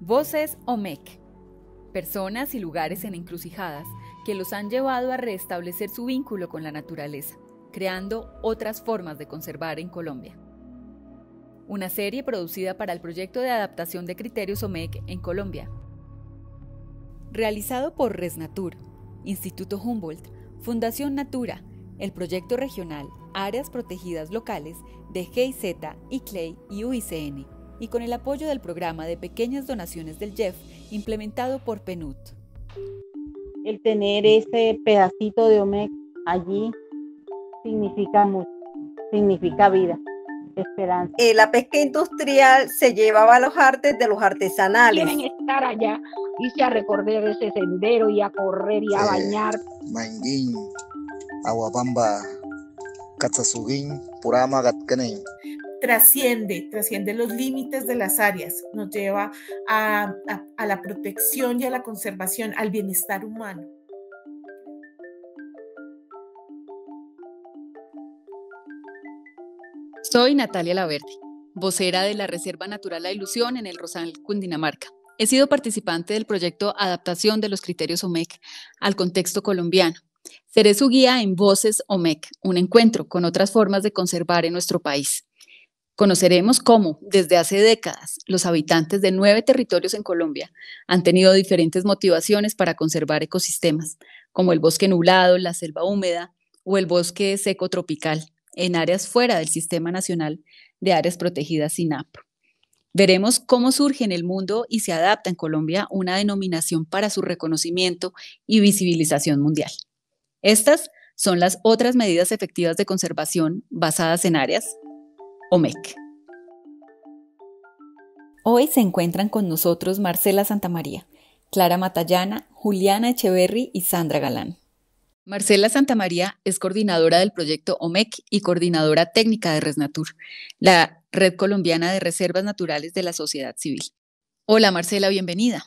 Voces OMEC, personas y lugares en encrucijadas que los han llevado a restablecer su vínculo con la naturaleza, creando otras formas de conservar en Colombia. Una serie producida para el proyecto de adaptación de criterios OMEC en Colombia. Realizado por Resnatur, Instituto Humboldt, Fundación Natura, el proyecto regional Áreas Protegidas Locales de GIZ, ICLEI y UICN, y con el apoyo del programa de pequeñas donaciones del JEF implementado por PNUD. El tener ese pedacito de OMEC allí significa mucho, significa vida, esperanza. La pesca industrial se llevaba a los artes de los artesanales. Quieren estar allá, irse a recorrer ese sendero y a correr y a bañar. Manguín, Aguabamba, Catzazugín, Purama, Gatcanen. Trasciende los límites de las áreas, nos lleva a la protección y a la conservación, al bienestar humano. Soy Natalia Laverde, vocera de la Reserva Natural La Ilusión en el Rosal, Cundinamarca. He sido participante del proyecto Adaptación de los Criterios OMEC al contexto colombiano. Seré su guía en Voces OMEC, un encuentro con otras formas de conservar en nuestro país. Conoceremos cómo, desde hace décadas, los habitantes de 9 territorios en Colombia han tenido diferentes motivaciones para conservar ecosistemas, como el bosque nublado, la selva húmeda o el bosque seco tropical, en áreas fuera del Sistema Nacional de Áreas Protegidas SINAP. Veremos cómo surge en el mundo y se adapta en Colombia una denominación para su reconocimiento y visibilización mundial. Estas son las otras medidas efectivas de conservación basadas en áreas OMEC. Hoy se encuentran con nosotros Marcela Santamaría, Clara Matallana, Juliana Echeverry y Sandra Galán. Marcela Santamaría es coordinadora del proyecto OMEC y coordinadora técnica de Resnatur, la Red Colombiana de Reservas Naturales de la Sociedad Civil. Hola Marcela, bienvenida.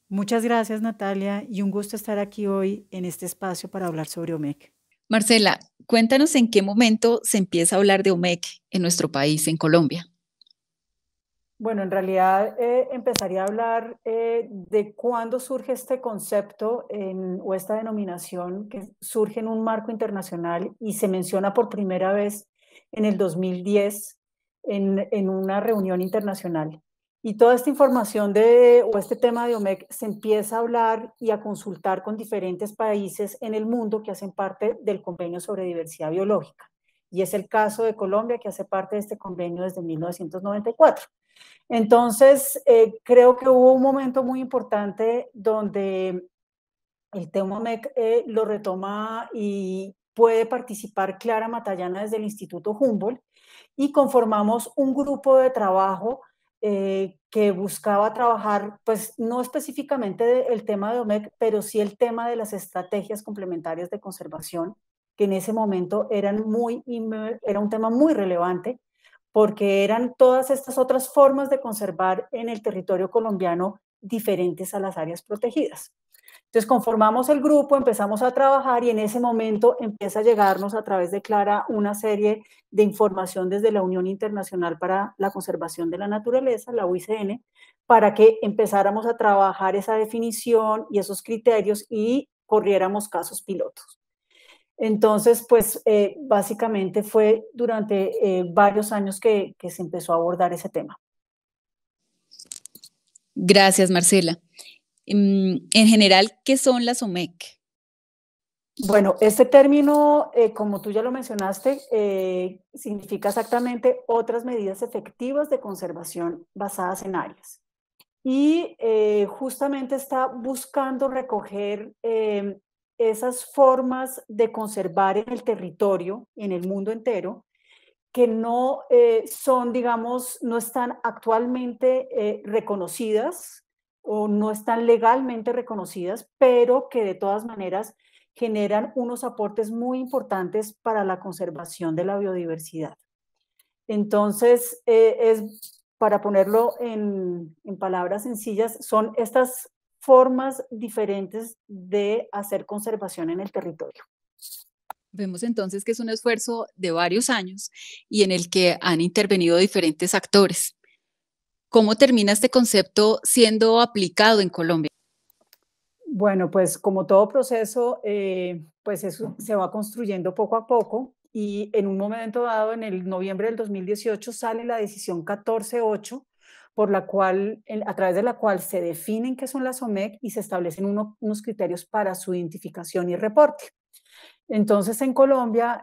Muchas gracias Natalia y un gusto estar aquí hoy en este espacio para hablar sobre OMEC. Marcela, cuéntanos en qué momento se empieza a hablar de OMEC en nuestro país, en Colombia. Bueno, en realidad empezaría a hablar de cuándo surge este concepto o esta denominación que surge en un marco internacional y se menciona por primera vez en el 2010 en una reunión internacional. Y toda esta información o este tema de OMEC se empieza a hablar y a consultar con diferentes países en el mundo que hacen parte del Convenio sobre Diversidad Biológica. Y es el caso de Colombia, que hace parte de este convenio desde 1994. Entonces, creo que hubo un momento muy importante donde el tema OMEC lo retoma y puede participar Clara Matallana desde el Instituto Humboldt y conformamos un grupo de trabajo que buscaba trabajar, pues no específicamente el tema de OMEC, pero sí el tema de las estrategias complementarias de conservación, que en ese momento era un tema muy relevante, porque eran todas estas otras formas de conservar en el territorio colombiano diferentes a las áreas protegidas. Entonces conformamos el grupo, empezamos a trabajar y en ese momento empieza a llegarnos a través de Clara una serie de información desde la Unión Internacional para la Conservación de la Naturaleza, la UICN, para que empezáramos a trabajar esa definición y esos criterios y corriéramos casos pilotos. Entonces, pues básicamente fue durante varios años que se empezó a abordar ese tema. Gracias, Marcela. En general, ¿qué son las OMEC? Bueno, este término, como tú ya lo mencionaste, significa exactamente otras medidas efectivas de conservación basadas en áreas. Y justamente está buscando recoger esas formas de conservar en el territorio, en el mundo entero, que no son, digamos, no están actualmente reconocidas o no están legalmente reconocidas, pero que de todas maneras generan unos aportes muy importantes para la conservación de la biodiversidad. Entonces, para ponerlo en palabras sencillas, son estas formas diferentes de hacer conservación en el territorio. Vemos entonces que es un esfuerzo de varios años y en el que han intervenido diferentes actores. ¿Cómo termina este concepto siendo aplicado en Colombia? Bueno, pues como todo proceso, pues eso se va construyendo poco a poco y en un momento dado, en el noviembre del 2018, sale la decisión 14.8, por la cual, a través de la cual se definen qué son las OMEC y se establecen unos criterios para su identificación y reporte. Entonces, en Colombia,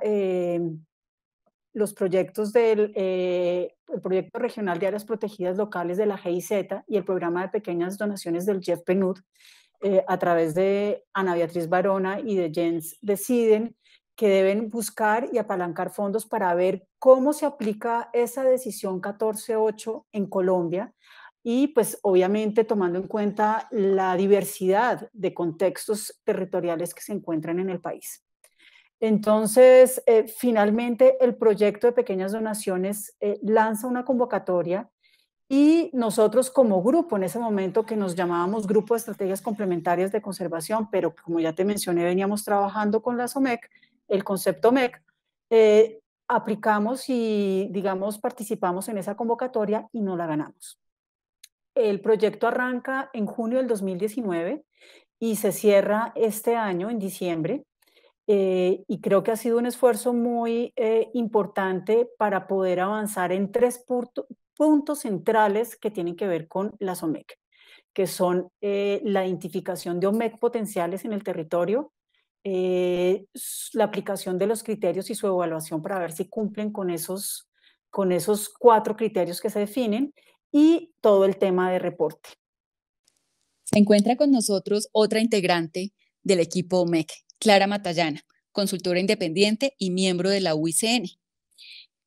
los proyectos el Proyecto Regional de Áreas Protegidas Locales de la GIZ y el Programa de Pequeñas Donaciones del JEF-PNUD, a través de Ana Beatriz Barona y de Jens, deciden que deben buscar y apalancar fondos para ver cómo se aplica esa decisión 14.8 en Colombia y pues obviamente tomando en cuenta la diversidad de contextos territoriales que se encuentran en el país. Entonces, finalmente el proyecto de pequeñas donaciones lanza una convocatoria y nosotros como grupo, en ese momento que nos llamábamos Grupo de Estrategias Complementarias de Conservación, pero como ya te mencioné, veníamos trabajando con las OMEC, el concepto OMEC, aplicamos y, digamos, participamos en esa convocatoria y no la ganamos. El proyecto arranca en junio del 2019 y se cierra este año, en diciembre. Y creo que ha sido un esfuerzo muy importante para poder avanzar en tres puntos centrales que tienen que ver con las OMEC, que son la identificación de OMEC potenciales en el territorio, la aplicación de los criterios y su evaluación para ver si cumplen con esos 4 criterios que se definen y todo el tema de reporte. Se encuentra con nosotros otra integrante del equipo OMEC, Clara Matallana, consultora independiente y miembro de la UICN.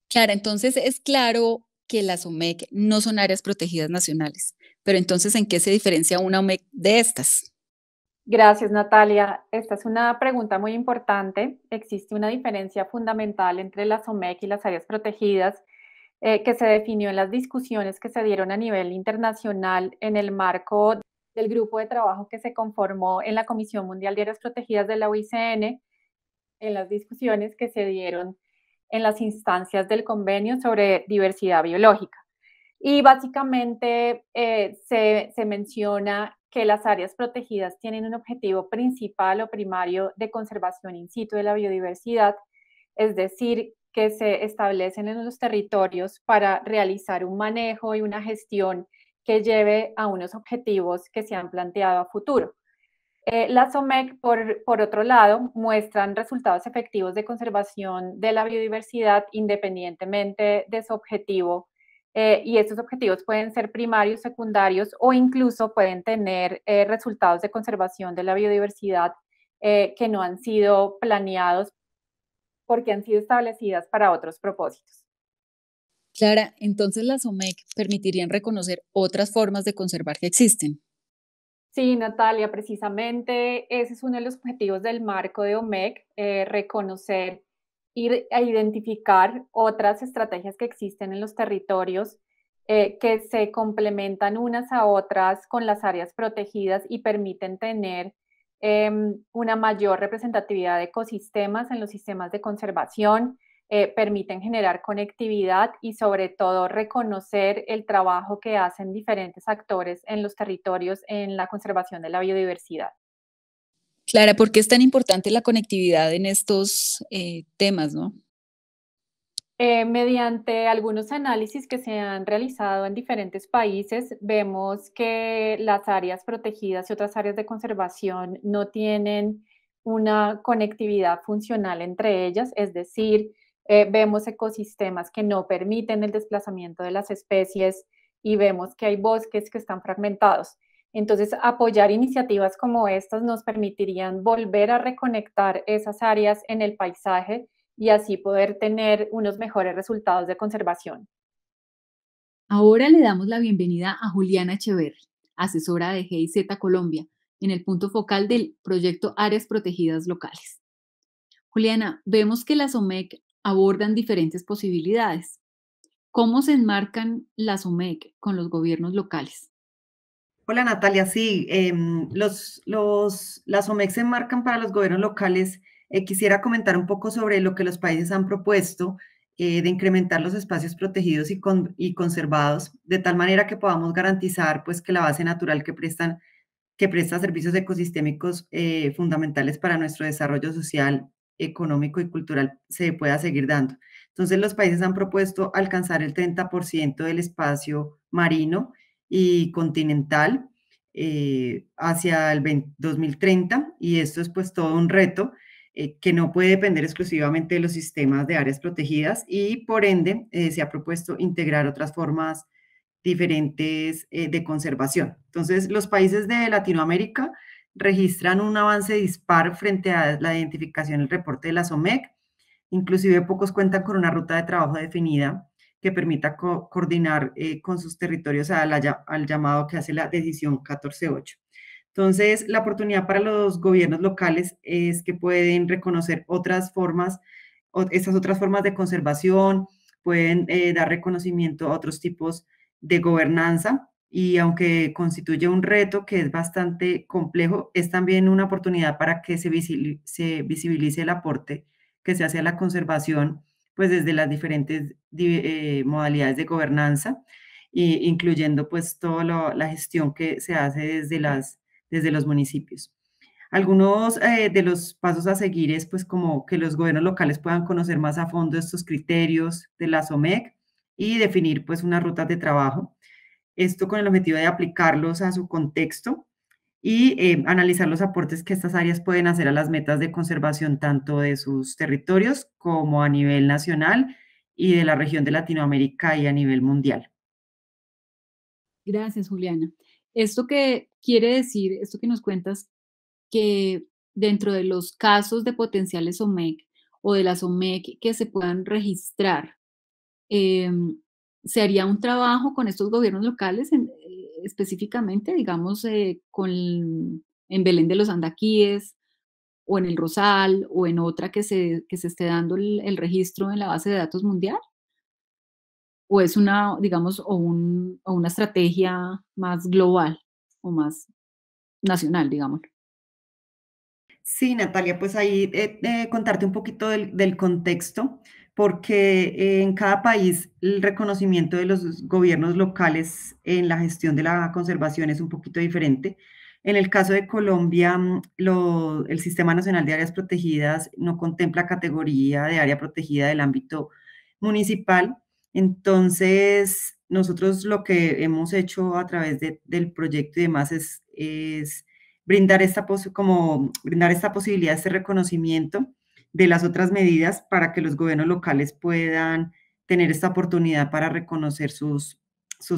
Clara, entonces es claro que las OMEC no son áreas protegidas nacionales, pero entonces, ¿en qué se diferencia una OMEC de estas? Gracias, Natalia. Esta es una pregunta muy importante. Existe una diferencia fundamental entre las OMEC y las áreas protegidas que se definió en las discusiones que se dieron a nivel internacional en el marco del grupo de trabajo que se conformó en la Comisión Mundial de Áreas Protegidas de la UICN, en las discusiones que se dieron en las instancias del convenio sobre diversidad biológica. Y básicamente se menciona que las áreas protegidas tienen un objetivo principal o primario de conservación in situ de la biodiversidad, es decir, que se establecen en los territorios para realizar un manejo y una gestión que lleve a unos objetivos que se han planteado a futuro. Las OMEC, por otro lado, muestran resultados efectivos de conservación de la biodiversidad independientemente de su objetivo, y estos objetivos pueden ser primarios, secundarios o incluso pueden tener resultados de conservación de la biodiversidad que no han sido planeados porque han sido establecidas para otros propósitos. Clara, entonces las OMEC permitirían reconocer otras formas de conservar que existen. Sí, Natalia, precisamente ese es uno de los objetivos del marco de OMEC, reconocer e identificar otras estrategias que existen en los territorios que se complementan unas a otras con las áreas protegidas y permiten tener una mayor representatividad de ecosistemas en los sistemas de conservación, permiten generar conectividad y sobre todo reconocer el trabajo que hacen diferentes actores en los territorios en la conservación de la biodiversidad. Clara, ¿por qué es tan importante la conectividad en estos temas, no? Mediante algunos análisis que se han realizado en diferentes países, vemos que las áreas protegidas y otras áreas de conservación no tienen una conectividad funcional entre ellas, es decir, vemos ecosistemas que no permiten el desplazamiento de las especies y vemos que hay bosques que están fragmentados. Entonces, apoyar iniciativas como estas nos permitirían volver a reconectar esas áreas en el paisaje y así poder tener unos mejores resultados de conservación. Ahora le damos la bienvenida a Juliana Echeverri, asesora de GIZ Colombia, en el punto focal del proyecto Áreas Protegidas Locales. Juliana, vemos que las OMEC abordan diferentes posibilidades. ¿Cómo se enmarcan las OMEC con los gobiernos locales? Hola Natalia, sí, las OMEC se enmarcan para los gobiernos locales. Quisiera comentar un poco sobre lo que los países han propuesto de incrementar los espacios protegidos y conservados, de tal manera que podamos garantizar pues, que la base natural que presta servicios ecosistémicos fundamentales para nuestro desarrollo social, económico y cultural se pueda seguir dando. Entonces, los países han propuesto alcanzar el 30% del espacio marino y continental hacia el 2030, y esto es pues todo un reto que no puede depender exclusivamente de los sistemas de áreas protegidas, y por ende se ha propuesto integrar otras formas diferentes de conservación. Entonces, los países de Latinoamérica registran un avance dispar frente a la identificación y el reporte de la SOMEC. Inclusive pocos cuentan con una ruta de trabajo definida que permita coordinar con sus territorios al llamado que hace la decisión 14.8. Entonces, la oportunidad para los gobiernos locales es que pueden reconocer estas otras formas de conservación, pueden dar reconocimiento a otros tipos de gobernanza, y aunque constituye un reto que es bastante complejo, es también una oportunidad para que se visibilice el aporte que se hace a la conservación, pues desde las diferentes modalidades de gobernanza, incluyendo pues toda la gestión que se hace desde los municipios. Algunos de los pasos a seguir es pues como que los gobiernos locales puedan conocer más a fondo estos criterios de la SOMEC y definir pues unas rutas de trabajo. Esto con el objetivo de aplicarlos a su contexto y analizar los aportes que estas áreas pueden hacer a las metas de conservación tanto de sus territorios como a nivel nacional y de la región de Latinoamérica y a nivel mundial. Gracias, Juliana. Esto que quiere decir, esto que nos cuentas, que dentro de los casos de potenciales SOMEC o de las SOMEC que se puedan registrar, se haría un trabajo con estos gobiernos locales específicamente, digamos, en Belén de los Andaquíes o en el Rosal o en otra que se esté dando el registro en la base de datos mundial. ¿O es una, digamos, o una estrategia más global o más nacional, digamos? Sí, Natalia, pues ahí contarte un poquito del contexto, porque en cada país el reconocimiento de los gobiernos locales en la gestión de la conservación es un poquito diferente. En el caso de Colombia, el Sistema Nacional de Áreas Protegidas no contempla categoría de área protegida del ámbito municipal. Entonces, nosotros lo que hemos hecho a través del proyecto y demás es brindar esta posibilidad, este reconocimiento de las otras medidas para que los gobiernos locales puedan tener esta oportunidad para reconocer sus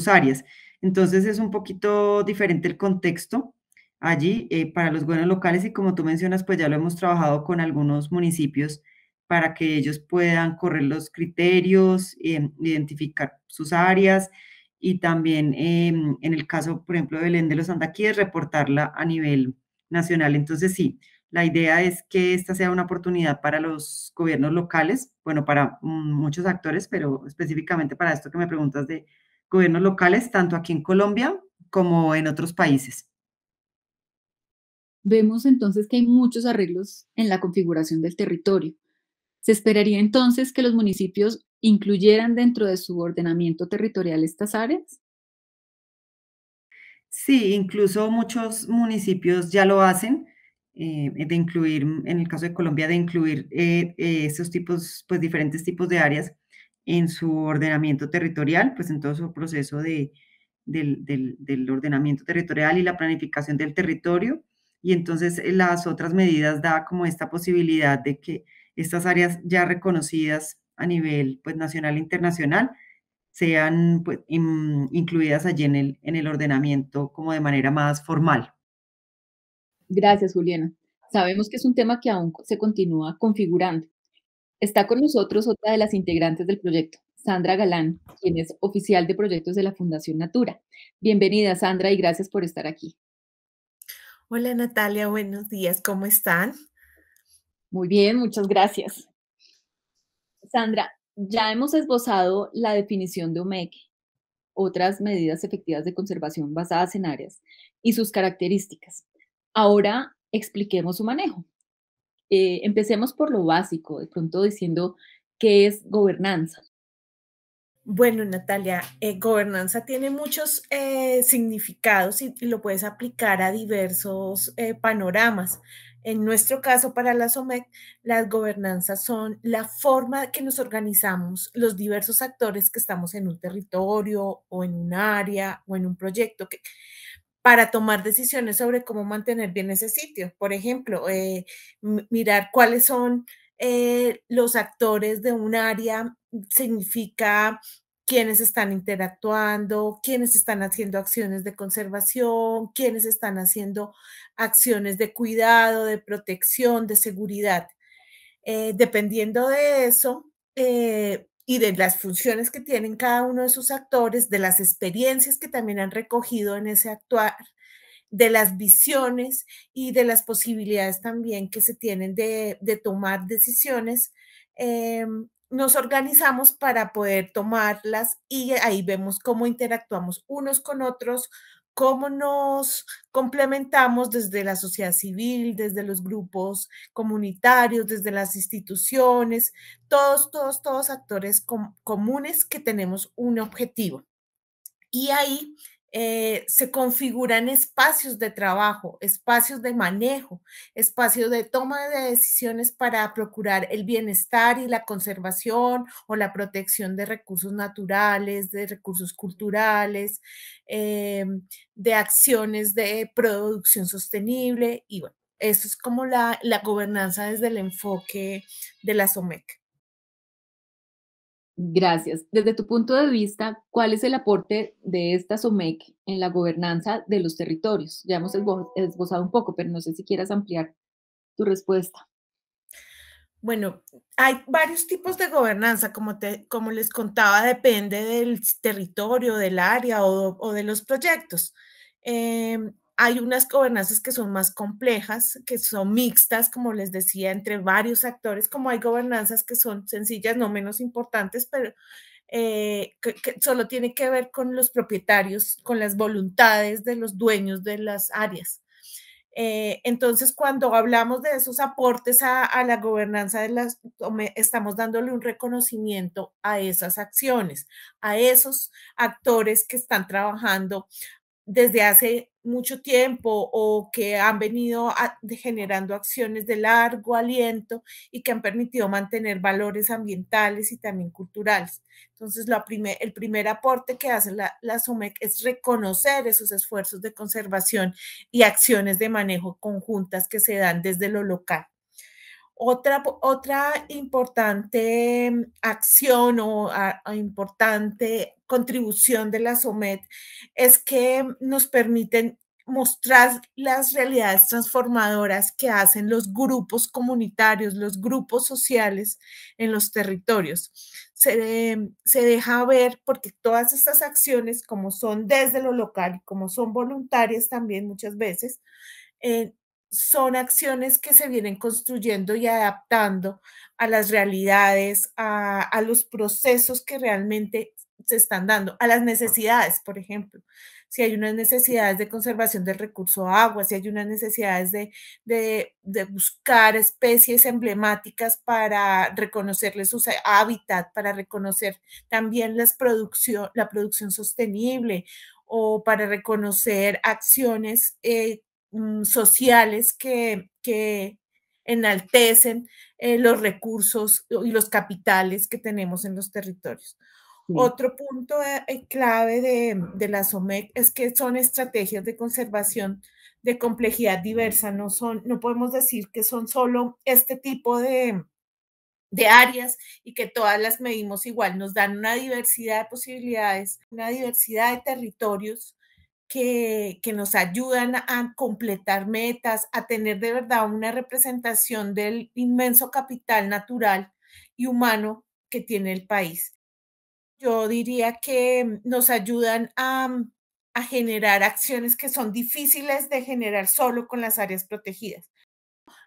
áreas. Entonces es un poquito diferente el contexto allí para los gobiernos locales, y como tú mencionas, pues ya lo hemos trabajado con algunos municipios para que ellos puedan correr los criterios, identificar sus áreas, y también en el caso, por ejemplo, de Belén de los Andaquíes, reportarla a nivel nacional. Entonces, sí, la idea es que esta sea una oportunidad para los gobiernos locales, bueno, para muchos actores, pero específicamente para esto que me preguntas de gobiernos locales, tanto aquí en Colombia como en otros países. Vemos entonces que hay muchos arreglos en la configuración del territorio. ¿Se esperaría entonces que los municipios incluyeran dentro de su ordenamiento territorial estas áreas? Sí, incluso muchos municipios ya lo hacen, de incluir, en el caso de Colombia, de incluir esos tipos, pues diferentes tipos de áreas en su ordenamiento territorial, pues en todo su proceso del ordenamiento territorial y la planificación del territorio. Y entonces las otras medidas da como esta posibilidad de que estas áreas ya reconocidas a nivel pues, nacional e internacional sean pues, incluidas allí en el ordenamiento como de manera más formal. Gracias, Juliana. Sabemos que es un tema que aún se continúa configurando. Está con nosotros otra de las integrantes del proyecto, Sandra Galán, quien es oficial de proyectos de la Fundación Natura. Bienvenida, Sandra, y gracias por estar aquí. Hola, Natalia, buenos días, ¿cómo están? Muy bien, muchas gracias. Sandra, ya hemos esbozado la definición de OMEC, otras medidas efectivas de conservación basadas en áreas y sus características. Ahora expliquemos su manejo. Empecemos por lo básico, de pronto diciendo ¿Qué es gobernanza? Bueno, Natalia, gobernanza tiene muchos significados y lo puedes aplicar a diversos panoramas. En nuestro caso, para la SOMEC, las gobernanzas son la forma que nos organizamos los diversos actores que estamos en un territorio o en un área o en un proyecto para tomar decisiones sobre cómo mantener bien ese sitio. Por ejemplo, mirar cuáles son los actores de un área significa quiénes están interactuando, quiénes están haciendo acciones de conservación, quiénes están haciendo acciones de cuidado, de protección, de seguridad. Dependiendo de eso y de las funciones que tienen cada uno de sus actores, de las experiencias que también han recogido en ese actuar, de las visiones y de las posibilidades también que se tienen de tomar decisiones, nos organizamos para poder tomarlas y ahí vemos cómo interactuamos unos con otros, cómo nos complementamos desde la sociedad civil, desde los grupos comunitarios, desde las instituciones, todos actores comunes que tenemos un objetivo. Y ahí se configuran espacios de trabajo, espacios de manejo, espacios de toma de decisiones para procurar el bienestar y la conservación o la protección de recursos naturales, de recursos culturales, de acciones de producción sostenible. Y bueno, eso es como la gobernanza desde el enfoque de la SOMEC. Gracias. Desde tu punto de vista, ¿cuál es el aporte de esta SOMEC en la gobernanza de los territorios? Ya hemos esbozado un poco, pero no sé si quieras ampliar tu respuesta. Bueno, hay varios tipos de gobernanza, como les contaba, depende del territorio, del área o de los proyectos. Hay unas gobernanzas que son más complejas, que son mixtas, como les decía, entre varios actores, como hay gobernanzas que son sencillas, no menos importantes, pero que solo tiene que ver con los propietarios, con las voluntades de los dueños de las áreas. Entonces, cuando hablamos de esos aportes a la gobernanza estamos dándole un reconocimiento a esas acciones, a esos actores que están trabajando desde hace mucho tiempo o que han venido generando acciones de largo aliento y que han permitido mantener valores ambientales y también culturales. Entonces, el primer aporte que hace la SOMEC es reconocer esos esfuerzos de conservación y acciones de manejo conjuntas que se dan desde lo local. Otra importante acción o importante contribución de la SOMEC es que nos permiten mostrar las realidades transformadoras que hacen los grupos comunitarios, los grupos sociales en los territorios. Se deja ver porque todas estas acciones, como son desde lo local y como son voluntarias también muchas veces, son acciones que se vienen construyendo y adaptando a las realidades, a los procesos que realmente se están dando, a las necesidades, por ejemplo. Si hay unas necesidades de conservación del recurso agua, si hay unas necesidades de buscar especies emblemáticas para reconocerles su hábitat, para reconocer también la producción sostenible o para reconocer acciones sociales que enaltecen los recursos y los capitales que tenemos en los territorios. Sí. Otro punto clave de la SOMEC es que son estrategias de conservación de complejidad diversa, no podemos decir que son solo este tipo de áreas y que todas las medimos igual, nos dan una diversidad de posibilidades, una diversidad de territorios que nos ayudan a completar metas, a tener de verdad una representación del inmenso capital natural y humano que tiene el país. Yo diría que nos ayudan a generar acciones que son difíciles de generar solo con las áreas protegidas.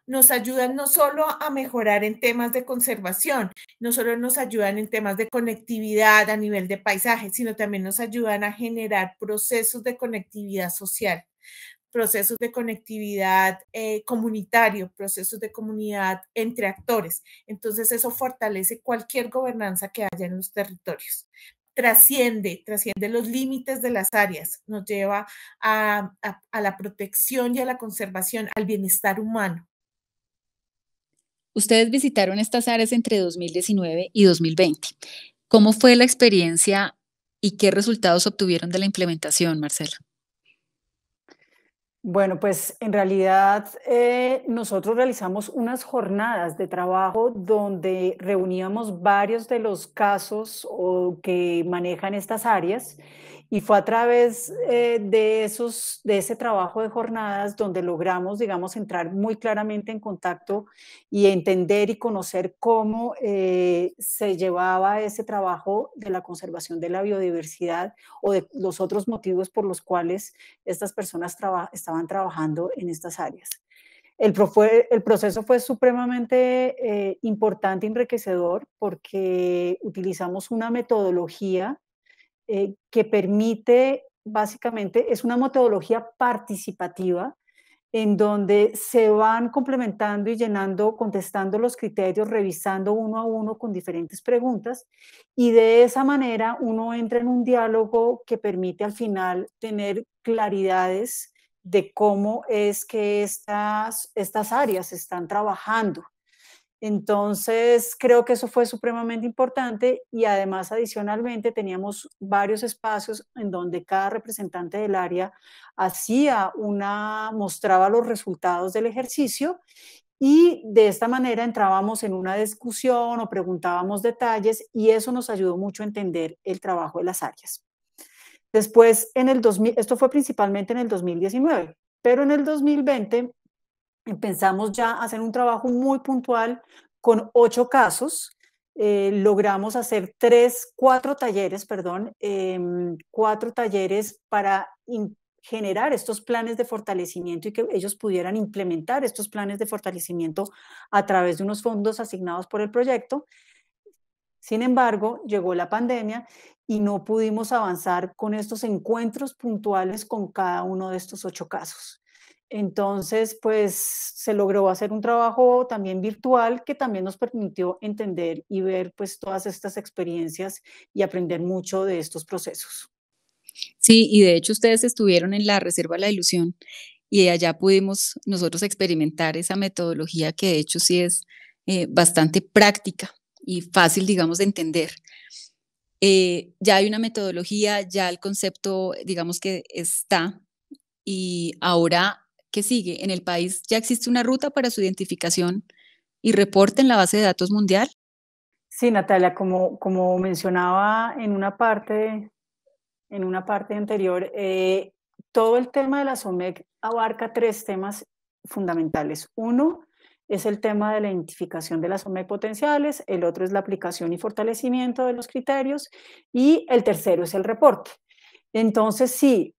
Nos ayudan no solo a mejorar en temas de conservación, no solo nos ayudan en temas de conectividad a nivel de paisaje, sino también nos ayudan a generar procesos de conectividad social. procesos de conectividad comunitario, procesos de comunidad entre actores. Entonces eso fortalece cualquier gobernanza que haya en los territorios. Trasciende los límites de las áreas, nos lleva a la protección y a la conservación, al bienestar humano. Ustedes visitaron estas áreas entre 2019 y 2020. ¿Cómo fue la experiencia y qué resultados obtuvieron de la implementación, Marcela? Bueno, pues en realidad nosotros realizamos unas jornadas de trabajo donde reuníamos varios de los casos que manejan estas áreas, y fue a través de ese trabajo de jornadas donde logramos, digamos, entrar muy claramente en contacto y entender y conocer cómo se llevaba ese trabajo de la conservación de la biodiversidad o de los otros motivos por los cuales estas personas estaban trabajando en estas áreas. El proceso fue supremamente importante y enriquecedor porque utilizamos una metodología que permite, básicamente, es una metodología participativa en donde se van complementando y llenando, contestando los criterios, revisando uno a uno con diferentes preguntas, y de esa manera uno entra en un diálogo que permite al final tener claridades de cómo es que estas áreas están trabajando. Entonces, creo que eso fue supremamente importante, y además adicionalmente teníamos varios espacios en donde cada representante del área mostraba los resultados del ejercicio, y de esta manera entrábamos en una discusión o preguntábamos detalles, y eso nos ayudó mucho a entender el trabajo de las áreas. Después, esto fue principalmente en el 2019, pero en el 2020 empezamos ya a hacer un trabajo muy puntual con 8 casos. Logramos hacer 4 talleres para generar estos planes de fortalecimiento y que ellos pudieran implementar estos planes de fortalecimiento a través de unos fondos asignados por el proyecto. Sin embargo, llegó la pandemia y no pudimos avanzar con estos encuentros puntuales con cada uno de estos 8 casos. Entonces, pues se logró hacer un trabajo también virtual que también nos permitió entender y ver pues todas estas experiencias y aprender mucho de estos procesos. Sí, y de hecho ustedes estuvieron en la Reserva La Ilusión y allá pudimos nosotros experimentar esa metodología que de hecho sí es bastante práctica y fácil, digamos, de entender. Ya hay una metodología, ya el concepto, digamos que está, y ahora, ¿qué sigue? ¿En el país ya existe una ruta para su identificación y reporte en la base de datos mundial? Sí, Natalia, como mencionaba en una parte anterior, todo el tema de la SOMEC abarca 3 temas fundamentales. Uno es el tema de la identificación de las SOMEC potenciales, el otro es la aplicación y fortalecimiento de los criterios, y el tercero es el reporte. Entonces, sí,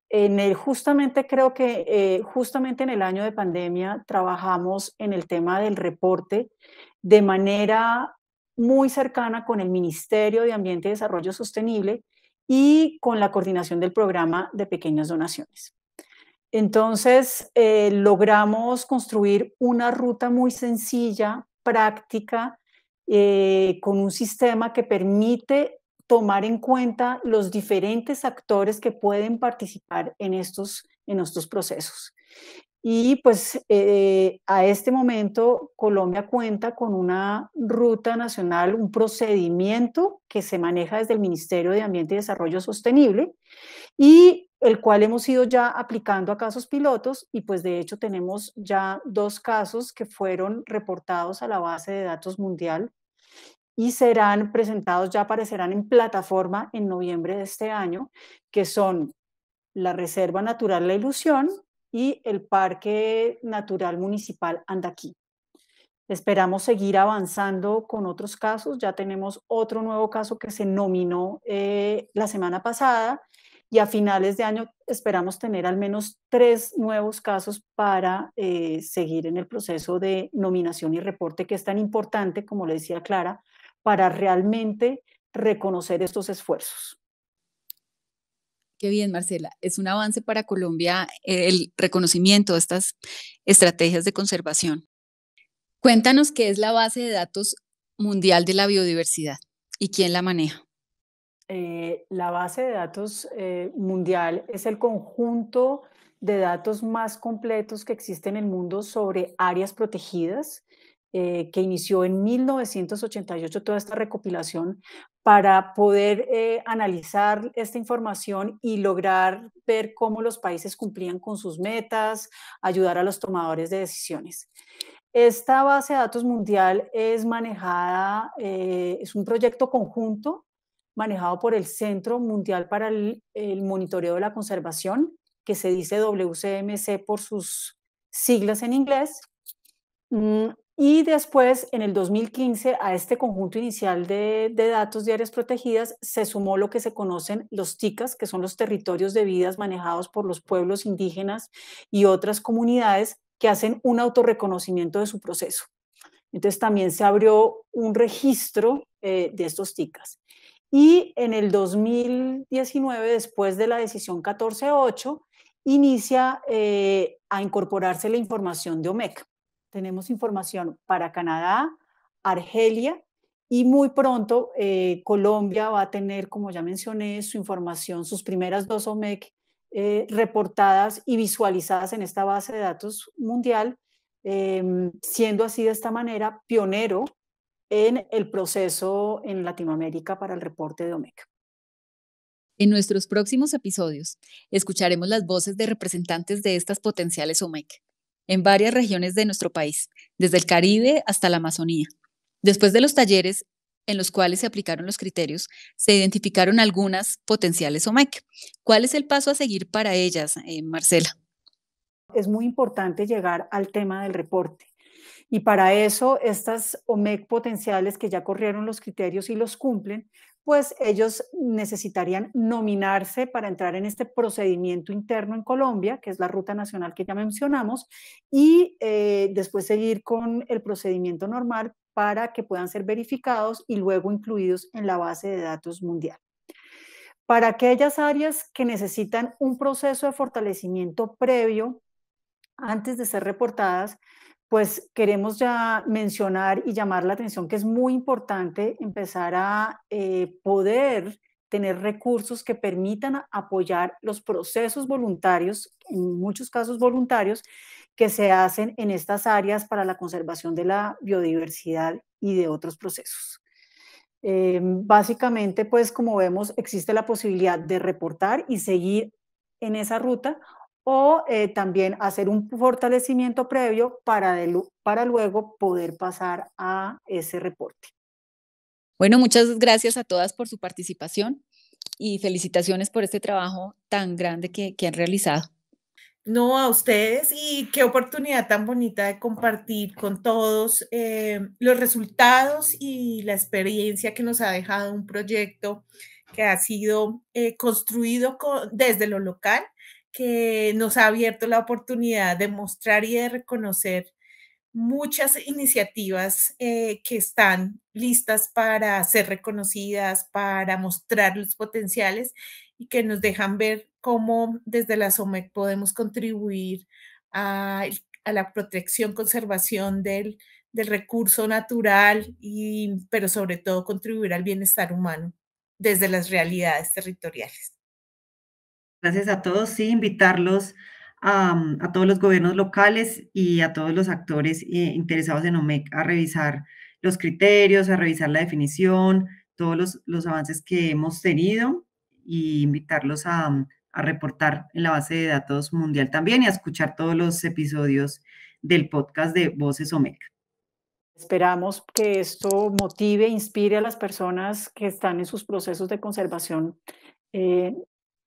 justamente creo que justamente en el año de pandemia trabajamos en el tema del reporte de manera muy cercana con el Ministerio de Ambiente y Desarrollo Sostenible y con la coordinación del programa de pequeñas donaciones. Entonces, logramos construir una ruta muy sencilla, práctica, con un sistema que permite tomar en cuenta los diferentes actores que pueden participar en estos procesos. Y pues a este momento Colombia cuenta con una ruta nacional, un procedimiento que se maneja desde el Ministerio de Ambiente y Desarrollo Sostenible, y el cual hemos ido ya aplicando a casos pilotos, y pues de hecho tenemos ya 2 casos que fueron reportados a la base de datos mundial y serán presentados, ya aparecerán en plataforma en noviembre de este año, que son la Reserva Natural La Ilusión y el Parque Natural Municipal Andaquí. Esperamos seguir avanzando con otros casos. Ya tenemos otro nuevo caso que se nominó la semana pasada, y a finales de año esperamos tener al menos 3 nuevos casos para seguir en el proceso de nominación y reporte, que es tan importante, como le decía Clara, para realmente reconocer estos esfuerzos. Qué bien, Marcela. Es un avance para Colombia el reconocimiento de estas estrategias de conservación. Cuéntanos qué es la base de datos mundial de la biodiversidad y quién la maneja. La base de datos mundial es el conjunto de datos más completos que existe en el mundo sobre áreas protegidas, que inició en 1988 toda esta recopilación para poder analizar esta información y lograr ver cómo los países cumplían con sus metas, ayudar a los tomadores de decisiones. Esta base de datos mundial es manejada, es un proyecto conjunto manejado por el Centro Mundial para el Monitoreo de la Conservación, que se dice WCMC por sus siglas en inglés. Y después, en el 2015, a este conjunto inicial de datos de áreas protegidas se sumó lo que se conocen los TICAs, que son los territorios de vidas manejados por los pueblos indígenas y otras comunidades que hacen un autorreconocimiento de su proceso. Entonces también se abrió un registro de estos TICAs. Y en el 2019, después de la decisión 14.8, inicia a incorporarse la información de OMEC. Tenemos información para Canadá, Argelia y muy pronto Colombia va a tener, como ya mencioné, su información, sus primeras 2 OMEC reportadas y visualizadas en esta base de datos mundial, siendo así de esta manera pionero en el proceso en Latinoamérica para el reporte de OMEC. En nuestros próximos episodios escucharemos las voces de representantes de estas potenciales OMEC en varias regiones de nuestro país, desde el Caribe hasta la Amazonía. Después de los talleres en los cuales se aplicaron los criterios, se identificaron algunas potenciales OMEC. ¿Cuál es el paso a seguir para ellas, Marcela? Es muy importante llegar al tema del reporte. Y para eso, estas OMEC potenciales que ya corrieron los criterios y los cumplen, pues ellos necesitarían nominarse para entrar en este procedimiento interno en Colombia, que es la ruta nacional que ya mencionamos, y después seguir con el procedimiento normal para que puedan ser verificados y luego incluidos en la base de datos mundial. Para aquellas áreas que necesitan un proceso de fortalecimiento previo antes de ser reportadas, pues queremos ya mencionar y llamar la atención que es muy importante empezar a poder tener recursos que permitan apoyar los procesos voluntarios, en muchos casos voluntarios, que se hacen en estas áreas para la conservación de la biodiversidad y de otros procesos. Básicamente, pues como vemos, existe la posibilidad de reportar y seguir en esa ruta, o también hacer un fortalecimiento previo para luego poder pasar a ese reporte. Bueno, muchas gracias a todas por su participación y felicitaciones por este trabajo tan grande que han realizado. No, a ustedes, y qué oportunidad tan bonita de compartir con todos los resultados y la experiencia que nos ha dejado un proyecto que ha sido construido desde lo local, que nos ha abierto la oportunidad de mostrar y de reconocer muchas iniciativas que están listas para ser reconocidas, para mostrar los potenciales y que nos dejan ver cómo desde la SOMEC podemos contribuir a la protección, conservación del recurso natural, pero sobre todo contribuir al bienestar humano desde las realidades territoriales. Gracias a todos, sí, invitarlos a todos los gobiernos locales y a todos los actores interesados en OMEC a revisar los criterios, a revisar la definición, todos los avances que hemos tenido, y invitarlos a reportar en la base de datos mundial también y a escuchar todos los episodios del podcast de Voces OMEC. Esperamos que esto motive e inspire a las personas que están en sus procesos de conservación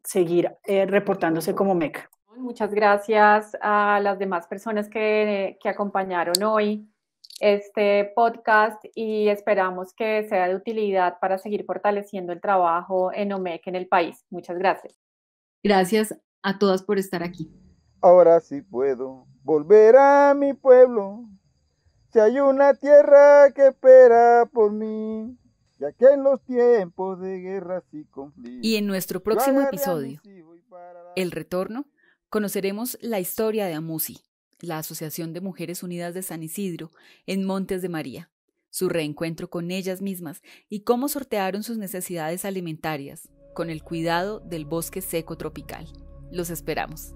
seguir reportándose como OMEC. Muchas gracias a las demás personas que acompañaron hoy este podcast y esperamos que sea de utilidad para seguir fortaleciendo el trabajo en OMEC en el país. Muchas gracias. Gracias a todas por estar aquí. Ahora sí puedo volver a mi pueblo, si hay una tierra que espera por mí. ya que en los tiempos de guerras y conflictos. Y en nuestro próximo episodio, El Retorno, conoceremos la historia de AMUSI, la Asociación de Mujeres Unidas de San Isidro, en Montes de María, su reencuentro con ellas mismas y cómo sortearon sus necesidades alimentarias con el cuidado del bosque seco tropical. Los esperamos.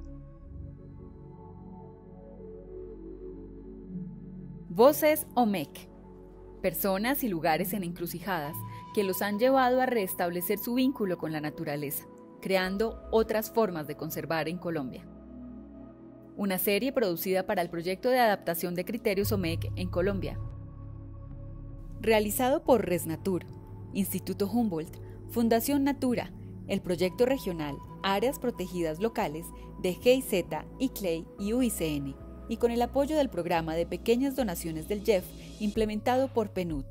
Voces OMEC. Personas y lugares en encrucijadas que los han llevado a restablecer su vínculo con la naturaleza, creando otras formas de conservar en Colombia. Una serie producida para el proyecto de adaptación de criterios OMEC en Colombia. Realizado por Resnatur, Instituto Humboldt, Fundación Natura, el proyecto regional Áreas Protegidas Locales de GIZ, ICLEI y UICN, y con el apoyo del programa de pequeñas donaciones del JEF implementado por PNUD.